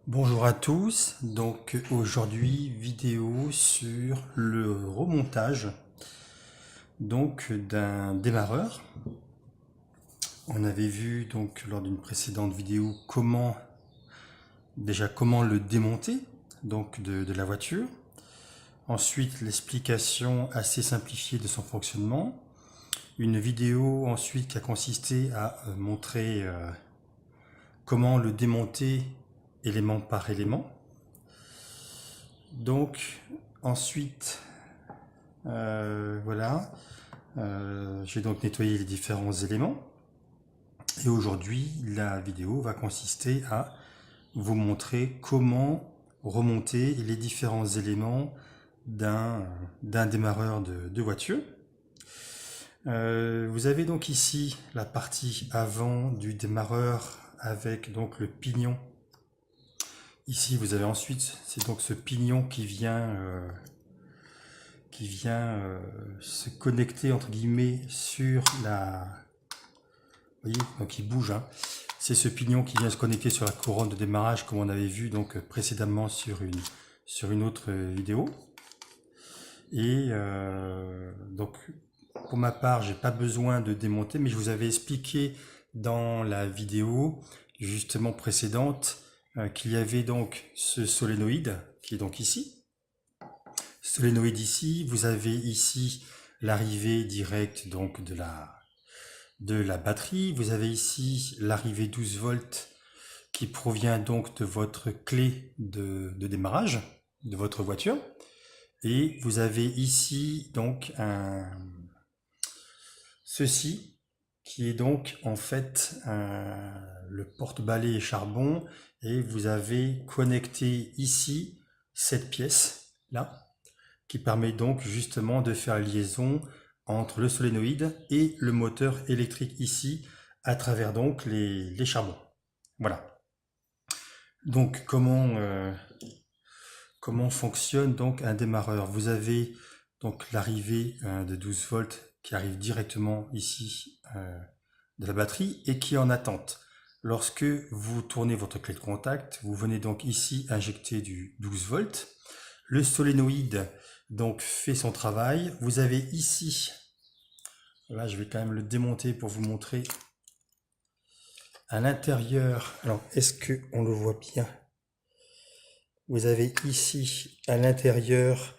Bonjour à tous, donc aujourd'hui vidéo sur le remontage d'un démarreur. On avait vu donc lors d'une précédente vidéo comment le démonter de la voiture. Ensuite l'explication assez simplifiée de son fonctionnement. Une vidéo ensuite qui a consisté à montrer comment le démonter élément par élément. Donc ensuite, voilà, j'ai donc nettoyé les différents éléments. Et aujourd'hui, la vidéo va consister à vous montrer comment remonter les différents éléments d'un démarreur de voiture. Vous avez donc ici la partie avant du démarreur avec donc le pignon. Ici, vous avez ensuite, c'est donc ce pignon qui vient se connecter entre guillemets sur la... Vous voyez, donc il bouge, hein. C'est ce pignon qui vient se connecter sur la couronne de démarrage comme on avait vu donc précédemment sur une autre vidéo. Et donc pour ma part, j'ai pas besoin de démonter, mais je vous avais expliqué dans la vidéo justement précédente qu'il y avait donc ce solénoïde qui est donc ici. Solénoïde ici, vous avez ici l'arrivée directe donc de la batterie. Vous avez ici l'arrivée 12 volts qui provient donc de votre clé de démarrage de votre voiture. Et vous avez ici donc ceci qui est donc en fait le porte-balai charbon, et vous avez connecté ici cette pièce là qui permet donc justement de faire la liaison entre le solénoïde et le moteur électrique ici à travers donc les charbons. Voilà. Donc comment fonctionne donc un démarreur? Vous avez donc l'arrivée de 12 volts qui arrive directement ici de la batterie et qui est en attente. Lorsque vous tournez votre clé de contact, vous venez donc ici injecter du 12 volts. Le solénoïde donc fait son travail. Vous avez ici, là je vais quand même le démonter pour vous montrer à l'intérieur. Alors est-ce que on le voit bien? Vous avez ici à l'intérieur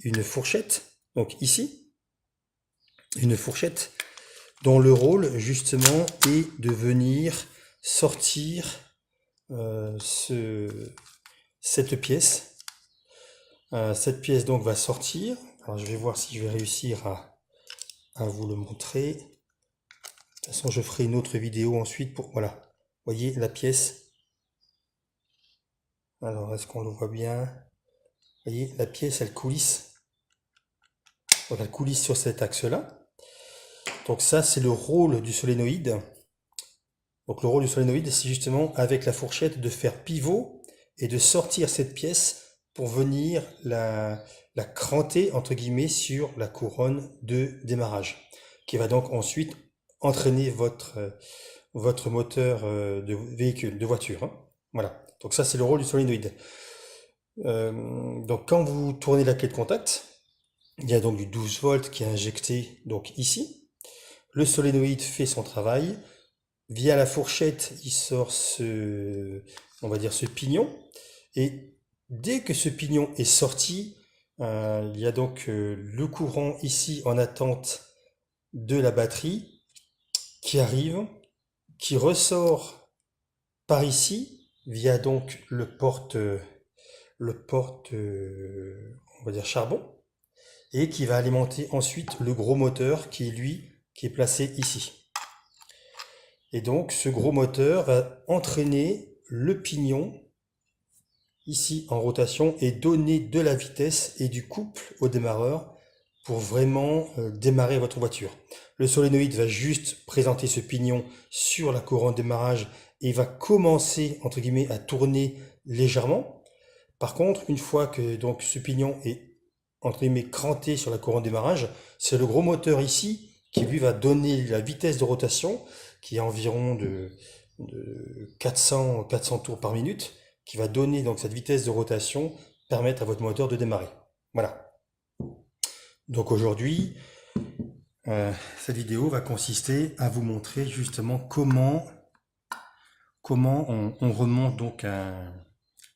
une fourchette, donc ici une fourchette dont le rôle justement est de venir sortir cette pièce. Cette pièce donc va sortir. Alors je vais voir si je vais réussir à vous le montrer. De toute façon, je ferai une autre vidéo ensuite pour... Voilà, vous voyez la pièce. Alors, est-ce qu'on le voit bien? Vous voyez, la pièce, elle coulisse. Donc, elle coulisse sur cet axe-là. Donc ça, c'est le rôle du solénoïde. Donc le rôle du solénoïde, c'est justement avec la fourchette de faire pivot et de sortir cette pièce pour venir la cranter, entre guillemets, sur la couronne de démarrage, qui va donc ensuite entraîner votre moteur de véhicule, de voiture, hein. Voilà, donc ça c'est le rôle du solénoïde. Donc quand vous tournez la clé de contact, il y a donc du 12 volts qui est injecté donc ici. Le solénoïde fait son travail. Via la fourchette, il sort on va dire ce pignon. Et dès que ce pignon est sorti, il y a donc le courant ici en attente de la batterie qui arrive, qui ressort par ici via donc le porte on va dire charbon, et qui va alimenter ensuite le gros moteur qui est placé ici. Et donc ce gros moteur va entraîner le pignon ici en rotation et donner de la vitesse et du couple au démarreur pour vraiment démarrer votre voiture. Le solénoïde va juste présenter ce pignon sur la couronne de démarrage et va commencer entre guillemets à tourner légèrement. Par contre, une fois que donc ce pignon est entre guillemets cranté sur la couronne de démarrage, c'est le gros moteur ici qui lui va donner la vitesse de rotation qui est environ de 400 tours par minute, qui va donner donc cette vitesse de rotation, permettre à votre moteur de démarrer. Voilà. Donc aujourd'hui, cette vidéo va consister à vous montrer justement comment on remonte donc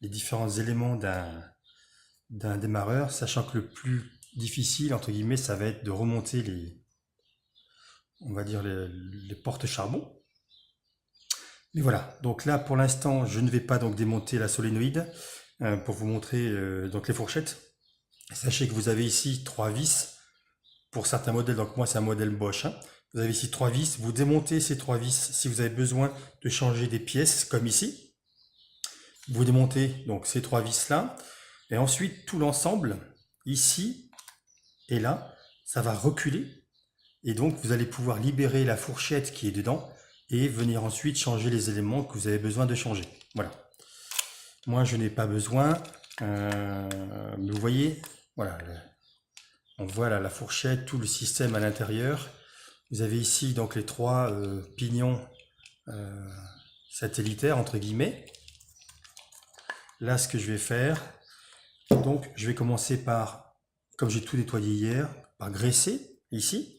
les différents éléments d'un démarreur, sachant que le plus difficile, entre guillemets, ça va être de remonter on va dire les portes charbon. Mais voilà, donc là pour l'instant je ne vais pas donc démonter la solénoïde pour vous montrer donc les fourchettes. Sachez que vous avez ici 3 vis pour certains modèles, donc moi c'est un modèle Bosch. Vous avez ici 3 vis, vous démontez ces 3 vis si vous avez besoin de changer des pièces comme ici. Vous démontez donc ces 3 vis là et ensuite tout l'ensemble ici et là ça va reculer et donc vous allez pouvoir libérer la fourchette qui est dedans et venir ensuite changer les éléments que vous avez besoin de changer. Voilà. Moi, je n'ai pas besoin. Mais vous voyez, voilà, on voit là la fourchette, tout le système à l'intérieur. Vous avez ici donc les 3 pignons satellitaires, entre guillemets. Là, ce que je vais faire, donc je vais commencer par, comme j'ai tout nettoyé hier, par graisser ici.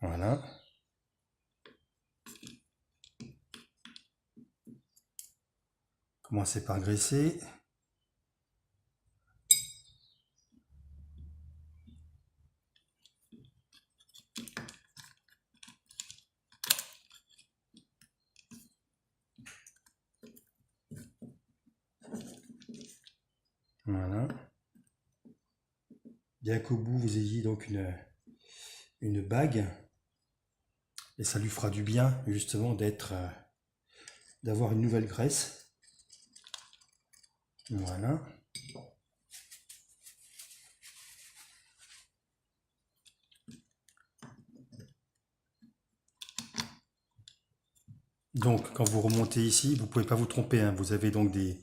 Voilà. Commencer par graisser. Voilà. Bien qu'au bout, vous ayez donc une bague. Et ça lui fera du bien, justement, d'avoir une nouvelle graisse. Voilà. Donc, quand vous remontez ici, vous ne pouvez pas vous tromper, hein. Vous avez donc des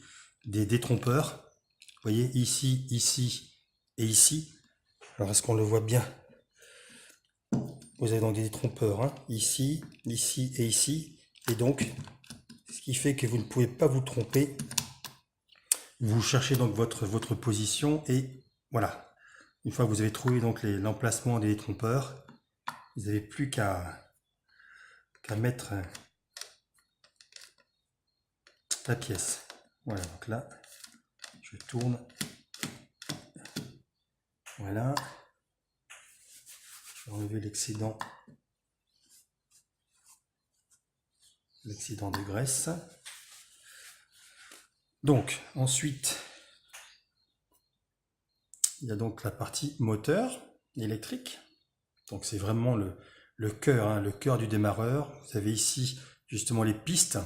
détrompeurs. Vous voyez, ici, ici et ici. Alors, est-ce qu'on le voit bien? Vous avez donc des détrompeurs, hein, ici, ici et ici. Et donc, ce qui fait que vous ne pouvez pas vous tromper. Vous cherchez donc votre position et voilà. Une fois que vous avez trouvé donc l'emplacement des détrompeurs, vous n'avez plus qu'à mettre la pièce. Voilà, donc là, je tourne. Voilà. Je vais enlever l'excédent de graisse. Donc, ensuite, il y a donc la partie moteur électrique. Donc, c'est vraiment le cœur, hein, le cœur du démarreur. Vous avez ici, justement, les pistes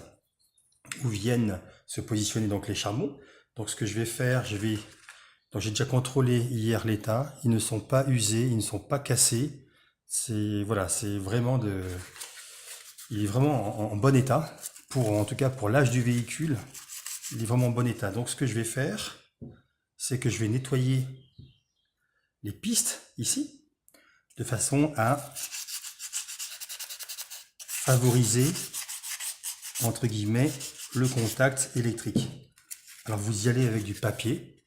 où viennent se positionner donc les charbons. Donc, ce que je vais faire, donc j'ai déjà contrôlé hier l'état. Ils ne sont pas usés, ils ne sont pas cassés. Voilà, c'est vraiment il est vraiment en bon état. En tout cas, pour l'âge du véhicule, il est vraiment en bon état. Donc, ce que je vais faire, c'est que je vais nettoyer les pistes ici, de façon à favoriser, entre guillemets, le contact électrique. Alors, vous y allez avec du papier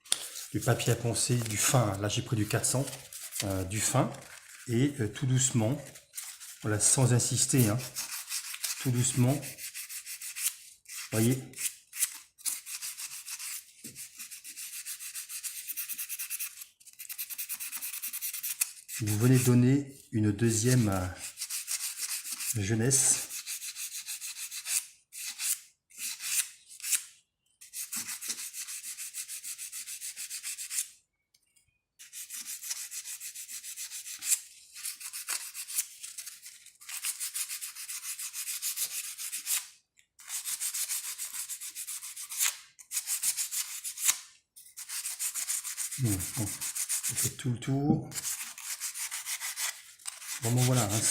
à poncer, du fin. Là, j'ai pris du 400, du fin, et tout doucement, voilà, sans insister, hein, tout doucement, voyez. Vous venez donner une deuxième jeunesse. Bon, vous faites tout le tour. Bon, voilà, hein,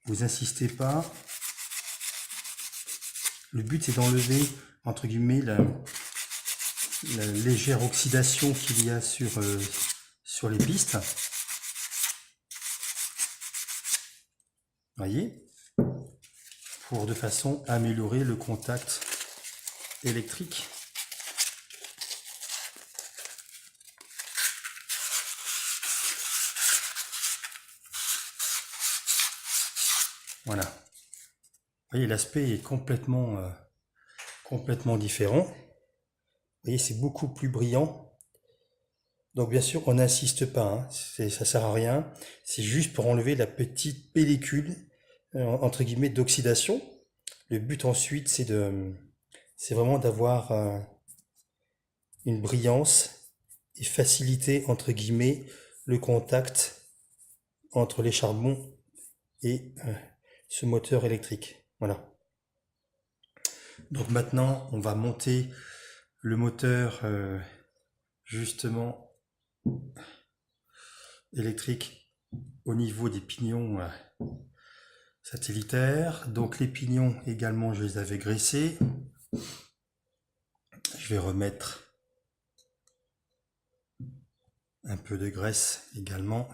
vous insistez pas. Le but c'est d'enlever, entre guillemets, la légère oxydation qu'il y a sur les pistes. Voyez, pour de façon à améliorer le contact électrique. Voilà. Vous voyez, l'aspect est complètement différent. Vous voyez, c'est beaucoup plus brillant. Donc bien sûr, on n'insiste pas, hein. Ça sert à rien. C'est juste pour enlever la petite pellicule, entre guillemets, d'oxydation. Le but ensuite, c'est vraiment d'avoir une brillance et faciliter, entre guillemets, le contact entre les charbons et ce moteur électrique. Voilà. Donc maintenant, on va monter le moteur justement électrique au niveau des pignons satellitaires. Donc les pignons également, je les avais graissés. Je vais remettre un peu de graisse également.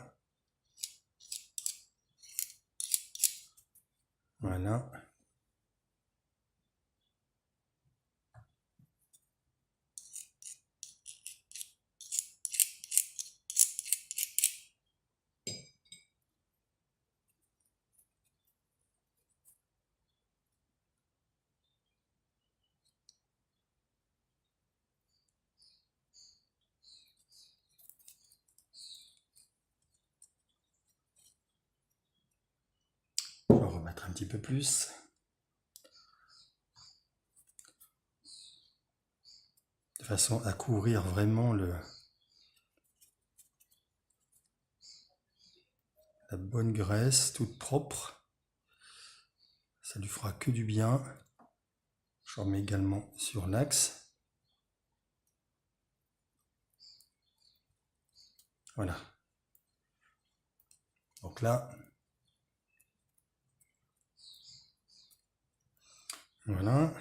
Voilà. On va remettre un petit peu plus. De façon à couvrir vraiment la bonne graisse, toute propre. Ça lui fera que du bien. Je remets également sur l'axe. Voilà. Donc là, voilà.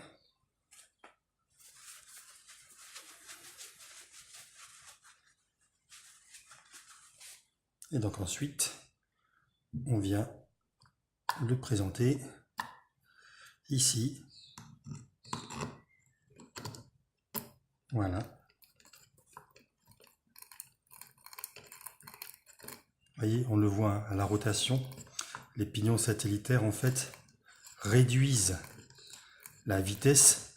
Et donc ensuite, on vient le présenter ici. Voilà. Vous voyez, on le voit hein, à la rotation. Les pignons satellitaires, en fait, réduisent la vitesse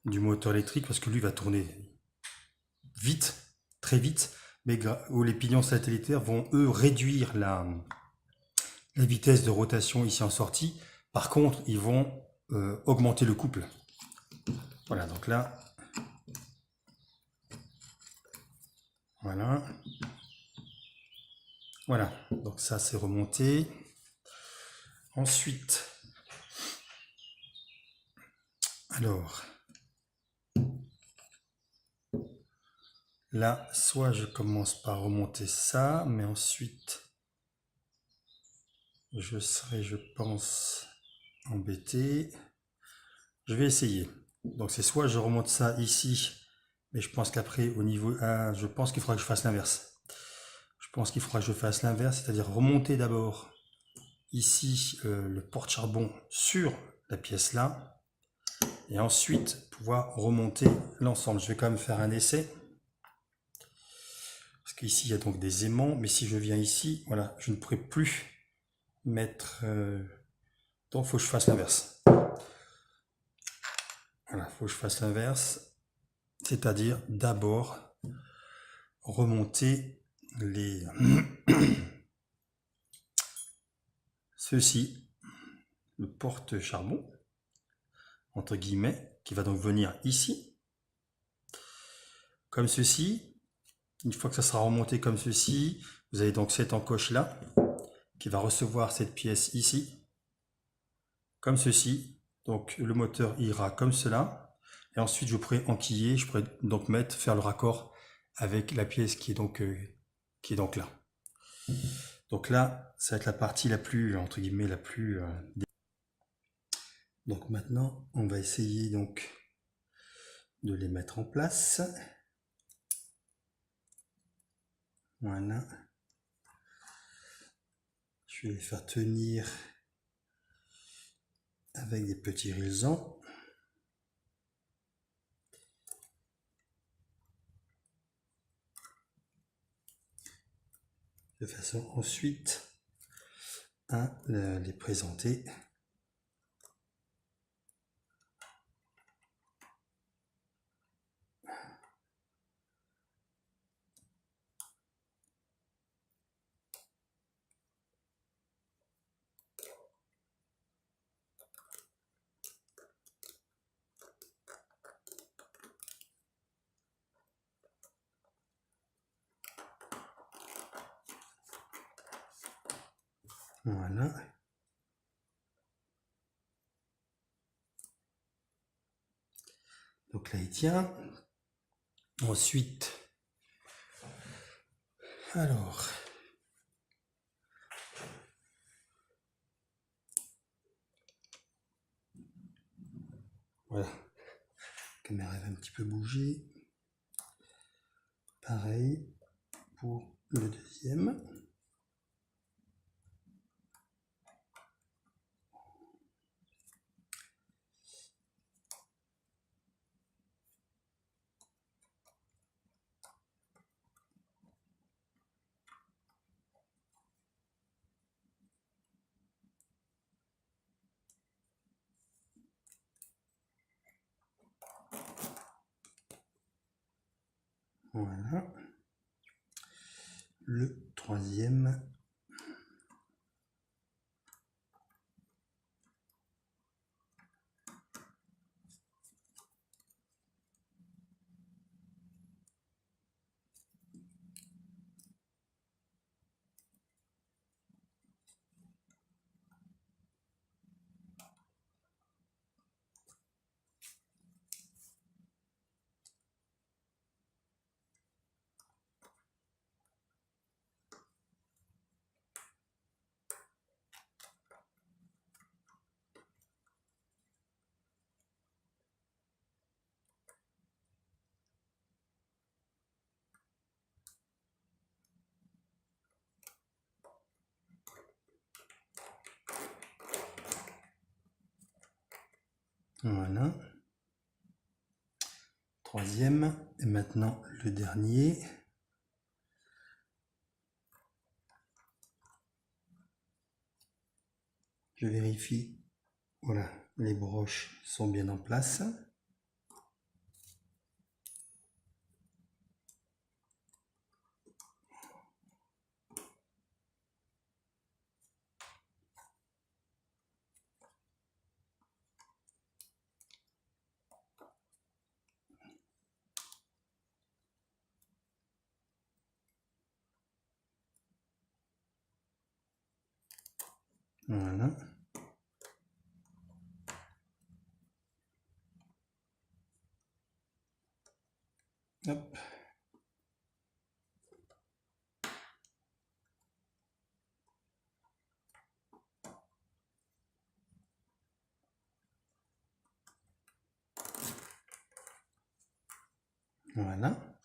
du moteur électrique parce que lui va tourner vite, très vite, mais où les pignons satellitaires vont, eux, réduire la vitesse de rotation ici en sortie. Par contre, ils vont augmenter le couple. Voilà, donc là, voilà. Voilà, donc ça c'est remonté. Ensuite, alors, là, soit je commence par remonter ça, mais ensuite, je serai, je pense, embêté. Je vais essayer. Donc c'est soit je remonte ça ici, mais je pense qu'après, au niveau 1, je pense qu'il faudra que je fasse l'inverse. Je pense qu'il faudra que je fasse l'inverse, c'est-à-dire remonter d'abord ici le porte-charbon sur la pièce là, et ensuite pouvoir remonter l'ensemble. Je vais quand même faire un essai. Parce qu'ici, il y a donc des aimants, mais si je viens ici, voilà, je ne pourrai plus mettre... Donc, il faut que je fasse l'inverse. Voilà, il faut que je fasse l'inverse. C'est-à-dire, d'abord, remonter les... Ceci, le porte-charbon, entre guillemets, qui va donc venir ici. Comme ceci. Une fois que ça sera remonté comme ceci, vous avez donc cette encoche-là, qui va recevoir cette pièce ici, comme ceci. Donc le moteur ira comme cela. Et ensuite je pourrai enquiller, je pourrai donc faire le raccord avec la pièce qui est donc là. Donc là, ça va être la partie la plus, entre guillemets, la plus... Donc maintenant, on va essayer donc de les mettre en place. Voilà. Je vais les faire tenir avec des petits résans. De façon ensuite à les présenter. Voilà. Donc là, il tient. Ensuite, alors, voilà. La caméra va un petit peu bouger. Pareil pour le deuxième. Voilà. Le troisième. Voilà. Troisième. Et maintenant le dernier. Je vérifie. Voilà, les broches sont bien en place. Voilà. Hop. Voilà.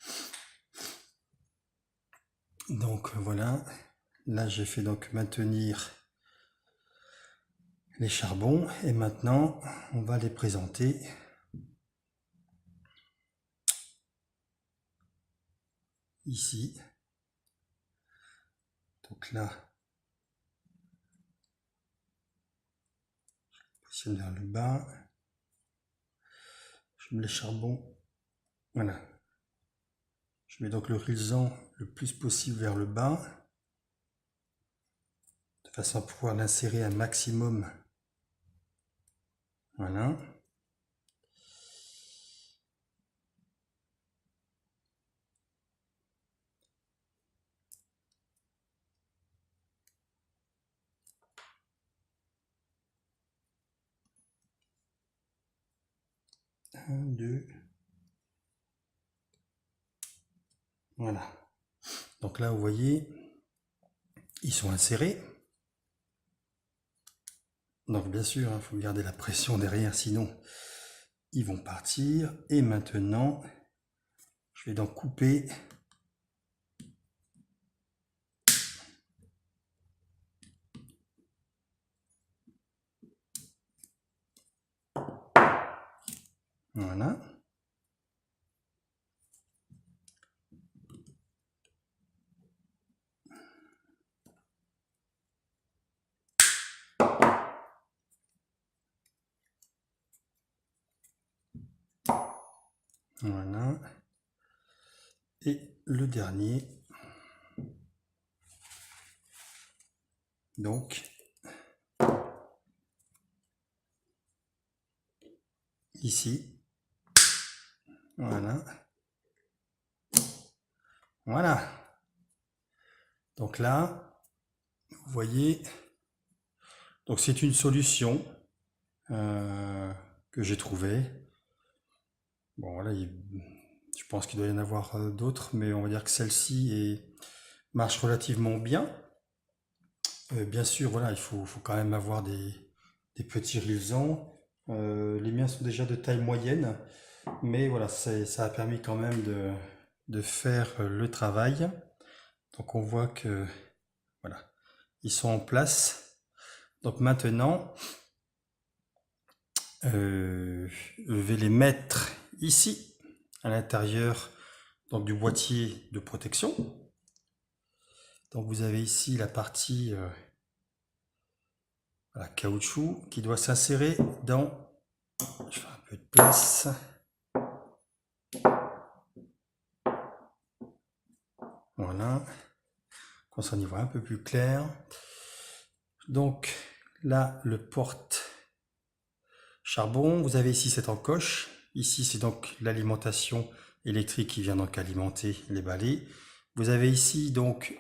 Donc voilà. Là, j'ai fait donc maintenir les charbons et maintenant, on va les présenter. Ici. Donc là, je positionne vers le bas. Je mets les charbons. Voilà. Je mets donc le résant le plus possible vers le bas, de façon à pouvoir l'insérer un maximum. Voilà. Un, deux. Voilà. Donc là, vous voyez, ils sont insérés. Donc bien sûr, il faut garder la pression derrière, sinon ils vont partir. Et maintenant, je vais donc couper Voilà. Voilà. Et le dernier. Donc, ici. Voilà. Voilà. Donc là, vous voyez, donc c'est une solution que j'ai trouvée. Bon, voilà, je pense qu'il doit y en avoir d'autres, mais on va dire que celle-ci marche relativement bien. Bien sûr, voilà, il faut quand même avoir des petits rivesans. Les miens sont déjà de taille moyenne, mais voilà, ça a permis quand même de faire le travail. Donc on voit que voilà, ils sont en place. Donc maintenant, je vais les mettre ici, à l'intérieur donc du boîtier de protection. Donc vous avez ici la partie voilà, caoutchouc qui doit s'insérer dans... Je fais un peu de place. Voilà. Qu'on s'en y voit un peu plus clair. Donc là, le porte charbon. Vous avez ici cette encoche. Ici, c'est donc l'alimentation électrique qui vient donc alimenter les balais. Vous avez ici donc,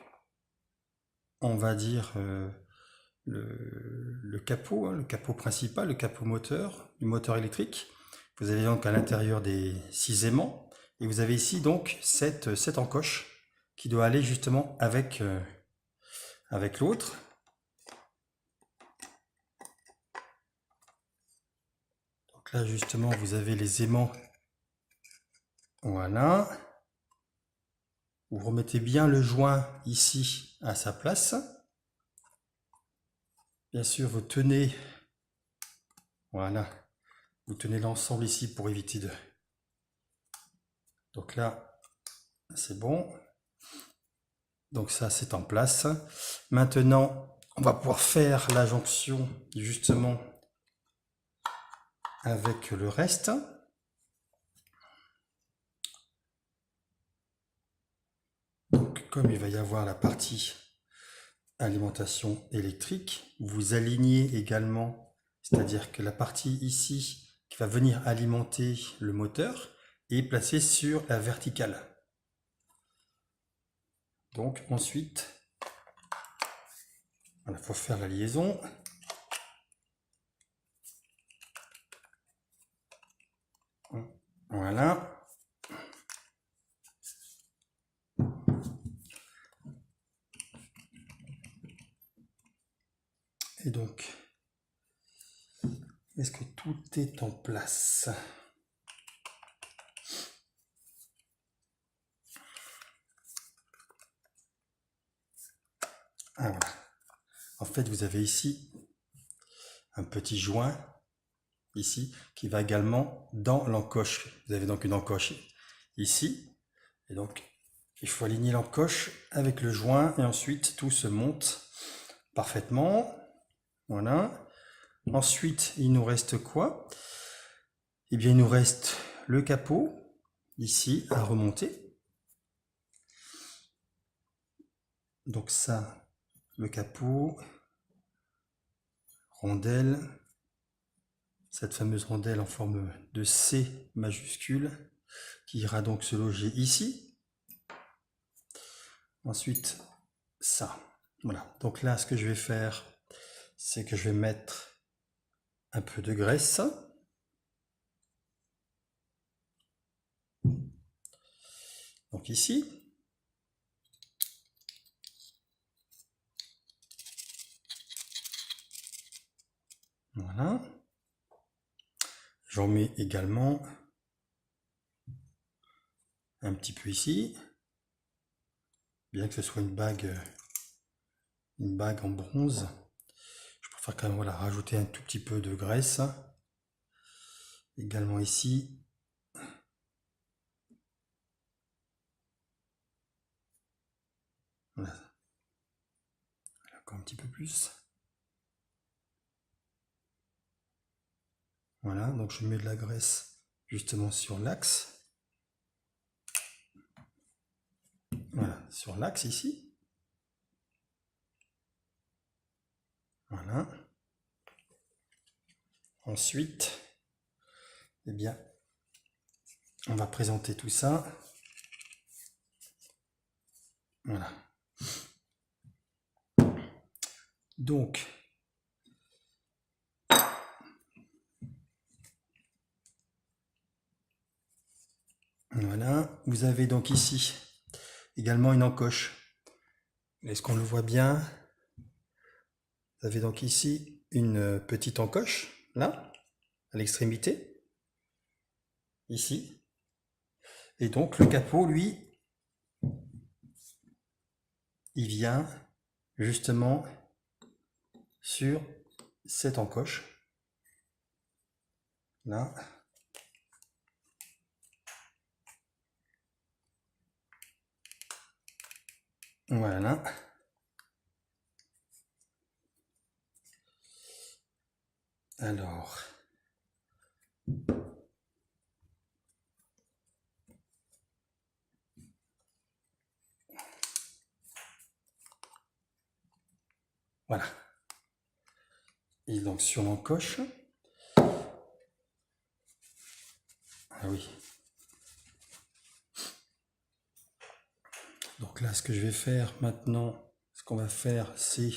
on va dire, le capot, hein, le capot principal, le capot moteur, du moteur électrique. Vous avez donc à l'intérieur des 6 aimants. Et vous avez ici donc cette encoche qui doit aller justement avec l'autre. Donc là justement vous avez les aimants. Voilà. Vous remettez bien le joint ici à sa place. Bien sûr vous tenez, voilà, vous tenez l'ensemble ici pour éviter de... Donc là c'est bon. Donc ça c'est en place. Maintenant on va pouvoir faire la jonction justement avec le reste. Donc comme il va y avoir la partie alimentation électrique, vous alignez également, c'est-à-dire que la partie ici qui va venir alimenter le moteur est placée sur la verticale. Donc ensuite, il faut faire la liaison. Voilà. Et donc, est-ce que tout est en place? Ah, voilà. En fait, vous avez ici un petit joint, ici, qui va également dans l'encoche. Vous avez donc une encoche ici. Et donc, il faut aligner l'encoche avec le joint et ensuite tout se monte parfaitement. Voilà. Ensuite, il nous reste quoi? Eh bien, il nous reste le capot ici à remonter. Donc ça, le capot, rondelle, cette fameuse rondelle en forme de C majuscule qui ira donc se loger ici. Ensuite, ça. Voilà. Donc là, ce que je vais faire, c'est que je vais mettre un peu de graisse. Donc ici. Voilà. J'en mets également un petit peu ici. Bien que ce soit une bague en bronze. Je préfère quand même voilà, rajouter un tout petit peu de graisse. Également ici. Voilà. Encore un petit peu plus. Voilà, donc je mets de la graisse justement sur l'axe. Voilà, sur l'axe ici. Voilà. Ensuite, eh bien, on va présenter tout ça. Voilà. Donc, voilà. Vous avez donc ici également une encoche. Est-ce qu'on le voit bien? Vous avez donc ici une petite encoche, là, à l'extrémité, ici. Et donc le capot, lui, il vient justement sur cette encoche, là. Voilà. Alors, voilà. Et donc sur l'encoche, ah oui. Donc là, ce que je vais faire maintenant, ce qu'on va faire, c'est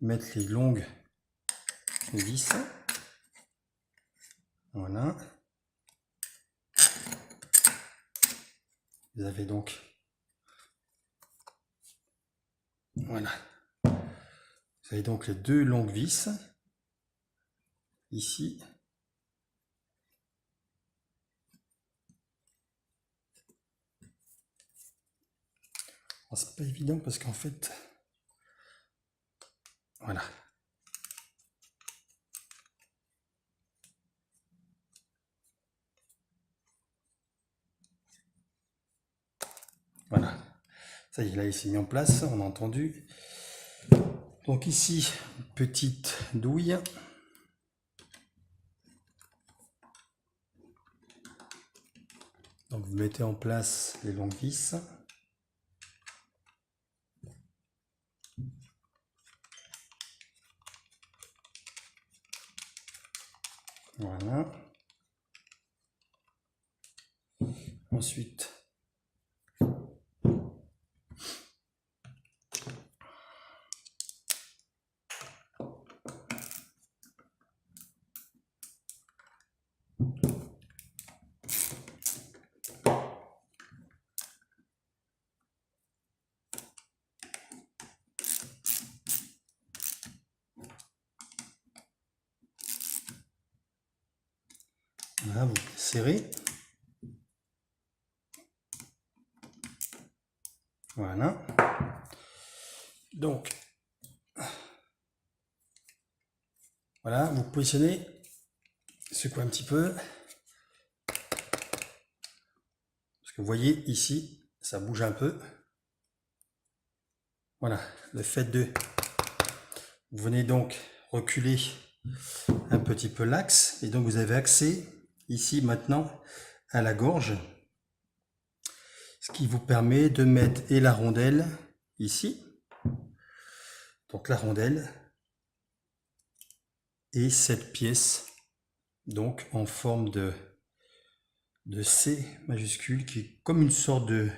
mettre les longues vis. Voilà. Vous avez donc, voilà. Vous avez donc les deux longues vis, ici. C'est pas évident parce qu'en fait, voilà. Voilà. Ça y est, là, il s'est mis en place, on a entendu. Donc ici, petite douille. Donc vous mettez en place les longues vis. Voilà. Ensuite, voilà, vous serrez. Voilà. Donc, voilà, vous positionnez, secouez un petit peu. Parce que vous voyez ici, ça bouge un peu. Voilà, le fait de... Vous venez donc reculer un petit peu l'axe. Et donc vous avez accès ici maintenant à la gorge. Ce qui vous permet de mettre et la rondelle ici. Donc la rondelle. Et cette pièce, donc en forme de C majuscule, qui est comme une sorte de...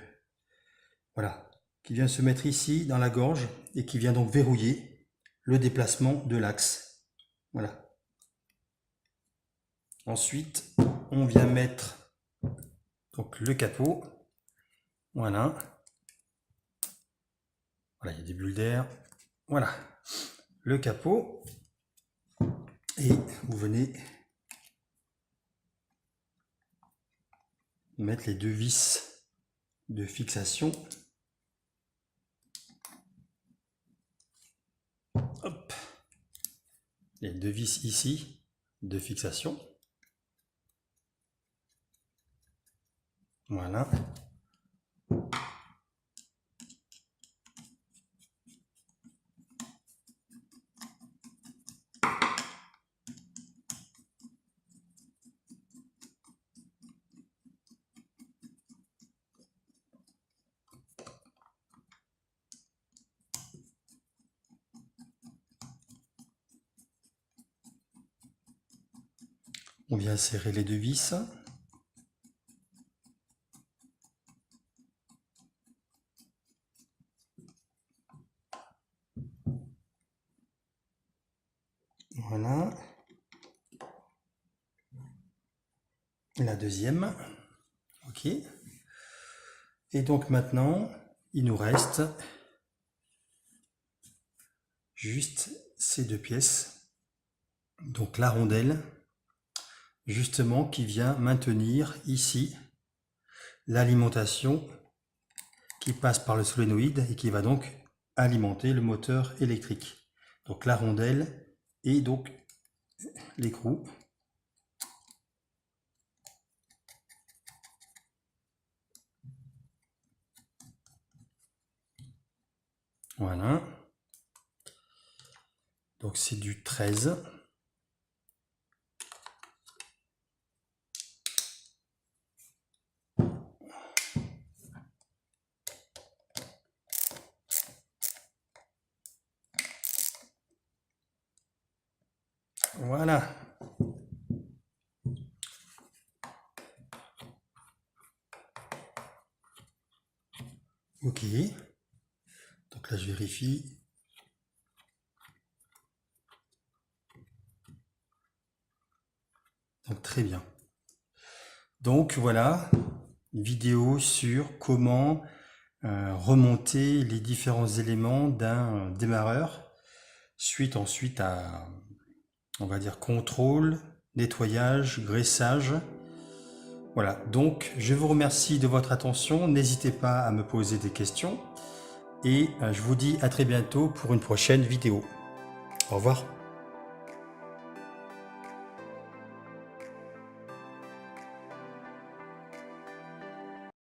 Voilà, qui vient se mettre ici dans la gorge et qui vient donc verrouiller le déplacement de l'axe. Voilà. Ensuite, on vient mettre donc le capot. Voilà. Voilà, il y a des bulles d'air. Voilà. Le capot. Et vous venez mettre les deux vis de fixation. Hop. Les deux vis ici de fixation. Voilà. On vient serrer les deux vis. Voilà. La deuxième. Ok. Et donc maintenant, il nous reste juste ces deux pièces. Donc la rondelle, justement, qui vient maintenir ici l'alimentation qui passe par le solénoïde et qui va donc alimenter le moteur électrique. Donc la rondelle et donc l'écrou. Voilà. Donc c'est du 13. Voilà. Ok. Donc là je vérifie. Donc très bien. Donc voilà, une vidéo sur comment remonter les différents éléments d'un démarreur suite ensuite à, on va dire, contrôle, nettoyage, graissage. Voilà, donc je vous remercie de votre attention, n'hésitez pas à me poser des questions et je vous dis à très bientôt pour une prochaine vidéo. Au revoir.